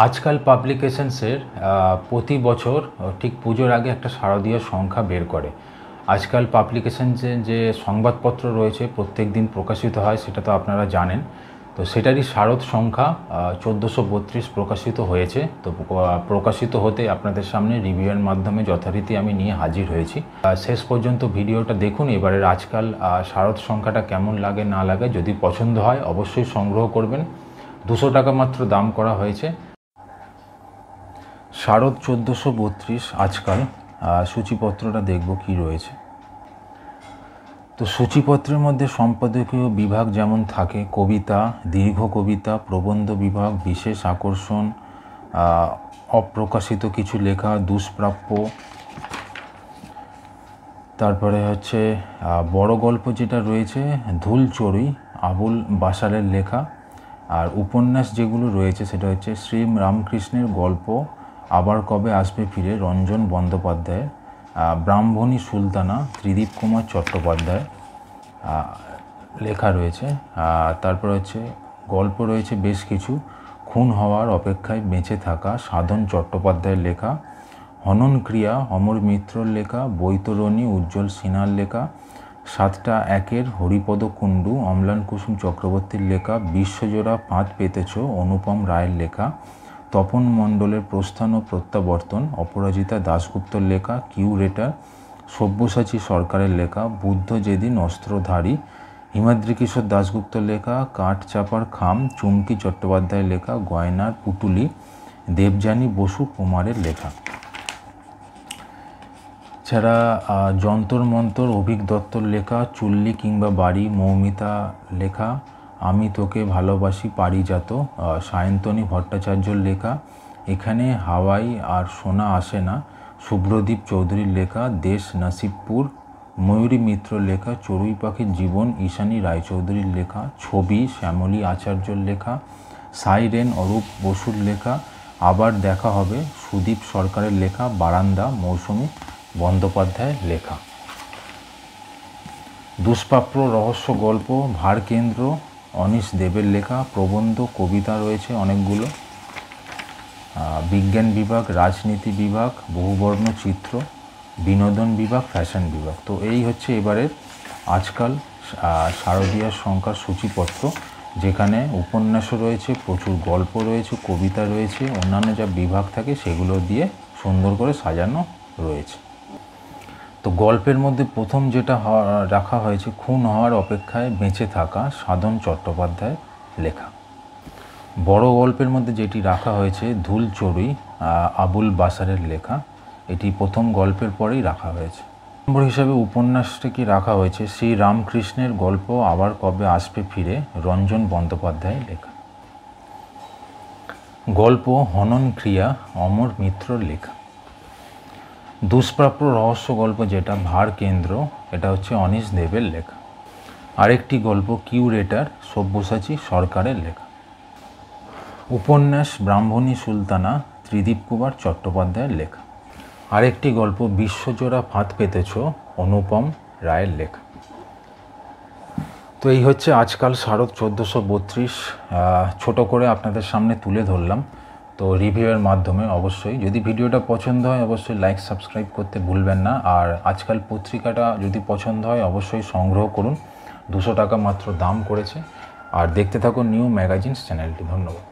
আজকাল পাবলিকেশনসের প্রতি বছর ঠিক পুজোর আগে একটা শারদীয় সংখ্যা বের করে। আজকাল পাবলিকেশনসে যে সংবাদপত্র রয়েছে প্রত্যেক দিন প্রকাশিত হয় সেটা তো আপনারা জানেন। তো সেটারই শারদ সংখ্যা 1432 প্রকাশিত হয়েছে। তো প্রকাশিত হতে আপনাদের সামনে রিভিউয়ের মাধ্যমে যথারীতি আমি নিয়ে হাজির হয়েছি। শেষ পর্যন্ত ভিডিওটা দেখুন। এবারের আজকাল শারদ সংখ্যাটা কেমন লাগে না লাগে, যদি পছন্দ হয় অবশ্যই সংগ্রহ করবেন। 200 টাকা মাত্র দাম করা হয়েছে। শারদ 1432 আজকাল সূচিপত্রটা দেখব কি রয়েছে। তো সূচিপত্রের মধ্যে সম্পাদকীয় বিভাগ যেমন থাকে, কবিতা, দীর্ঘ কবিতা, প্রবন্ধ বিভাগ, বিশেষ আকর্ষণ, অপ্রকাশিত কিছু লেখা, দুষ্প্রাপ্য, তারপরে হচ্ছে বড় গল্প যেটা রয়েছে ধুলচড়ুই, আবুল বাসারের লেখা। আর উপন্যাস যেগুলো রয়েছে সেটা হচ্ছে শ্রী রামকৃষ্ণের গল্প আবার কবে আসবে ফিরে, রঞ্জন বন্দ্যোপাধ্যায়। ব্রাহ্মণী সুলতানা, ত্রিদীপ কুমার চট্টোপাধ্যায় লেখা রয়েছে। তারপর হচ্ছে গল্প রয়েছে বেশ কিছু, খুন হওয়ার অপেক্ষায় বেঁচে থাকা, সাধন চট্টোপাধ্যায়ের লেখা। হনন ক্রিয়া, অমর মিত্রর লেখা। বৈতরণী, উজ্জ্বল সিনহার লেখা। 7টা একের, হরিপদ কুণ্ডু, অম্লান কুসুম চক্রবর্তীর লেখা। বিশ্বজোড়া ফাঁদ পেতেছ, অনুপম রায়ের লেখা। তপন মণ্ডলের প্রস্থান ও প্রত্যাবর্তন, অপরাজিতা দাশগুপ্তর লেখা। কিউরেটার, সব্যসাচী সরকারের লেখা। বুদ্ধ যেদিন অস্ত্রধারী, হিমাদ্রি কিশোর দাশগুপ্তর লেখা। কাঠচাপার খাম, চুমকি চট্টোপাধ্যায়ের লেখা। গয়নার পুটুলি, দেবযানী বসু কুমারের লেখা। এছাড়া যন্তর মন্তর, অভিক দত্তর লেখা। চুল্লি কিংবা বাড়ি, মৌমিতা লেখা। আমি তোকে ভালোবাসি পারিজাত, সায়ন্তনী ভট্টাচার্যর লেখা। এখানে হাওয়াই আর সোনা আসে না, শুভ্রদীপ চৌধুরীর লেখা। দেশ নাসিবপুর, ময়ূরী মিত্রর লেখা। চড়ুই পাখির জীবন, ঈশানী রায়চৌধুরীর লেখা। ছবি, শ্যামলী আচার্যর লেখা। সাইরেন, অরূপ বসুর লেখা। আবার দেখা হবে, সুদীপ সরকারের লেখা। বারান্দা, মৌসুমী বন্দ্যোপাধ্যায়ের লেখা। দুষ্প্রাপ্য রহস্য গল্প, ভারকেন্দ্র, অনিশ দেবের লেখা। প্রবন্ধ কবিতা রয়েছে অনেকগুলো। বিজ্ঞান বিভাগ, রাজনীতি বিভাগ, বহুবর্ণ চিত্র, বিনোদন বিভাগ, ফ্যাশন বিভাগ। তো এই হচ্ছে এবারের আজকাল শারদীয় সংখ্যার সূচিপত্র, যেখানে উপন্যাসও রয়েছে, প্রচুর গল্প রয়েছে, কবিতা রয়েছে, অন্যান্য যা বিভাগ থাকে সেগুলো দিয়ে সুন্দর করে সাজানো রয়েছে। তো গল্পের মধ্যে প্রথম যেটা রাখা হয়েছে, খুন হওয়ার অপেক্ষায় বেঁচে থাকা, সাধন চট্টোপাধ্যায় লেখা। বড় গল্পের মধ্যে যেটি রাখা হয়েছে ধুলচড়ুই, আবুল বাসারের লেখা। এটি প্রথম গল্পের পরেই রাখা হয়েছে। নম্বর হিসাবে উপন্যাসটিকে রাখা হয়েছে শ্রী রামকৃষ্ণের গল্প আবার কবে আসবে ফিরে, রঞ্জন বন্দ্যোপাধ্যায় লেখা। গল্প হনন ক্রিয়া, অমর মিত্রর লেখা। দুষ্প্রাপ্য রহস্য গল্প যেটা ভারকেন্দ্র, এটা হচ্ছে অনিশ দেবের লেখা। আরেকটি গল্প কিউরেটার, সব্যসাচী সরকারের লেখা। উপন্যাস ব্রাহ্মণী সুলতানা, ত্রিদীপ কুমার চট্টোপাধ্যায়ের লেখা। আরেকটি গল্প বিশ্বজোড়া ফাঁদ পেতেছ, অনুপম রায়ের লেখা। তো এই হচ্ছে আজকাল শারদ 1432, ছোট করে আপনাদের সামনে তুলে ধরলাম। তো রিভিউয়ের মাধ্যমে অবশ্যই যদি ভিডিওটা পছন্দ হয় অবশ্যই লাইক সাবস্ক্রাইব করতে ভুলবেন না। আর আজকাল পত্রিকাটা যদি পছন্দ হয় অবশ্যই সংগ্রহ করুন, 200 টাকা মাত্র দাম করেছে। আর দেখতে থাকুন নিউ ম্যাগাজিনস চ্যানেলটি। ধন্যবাদ।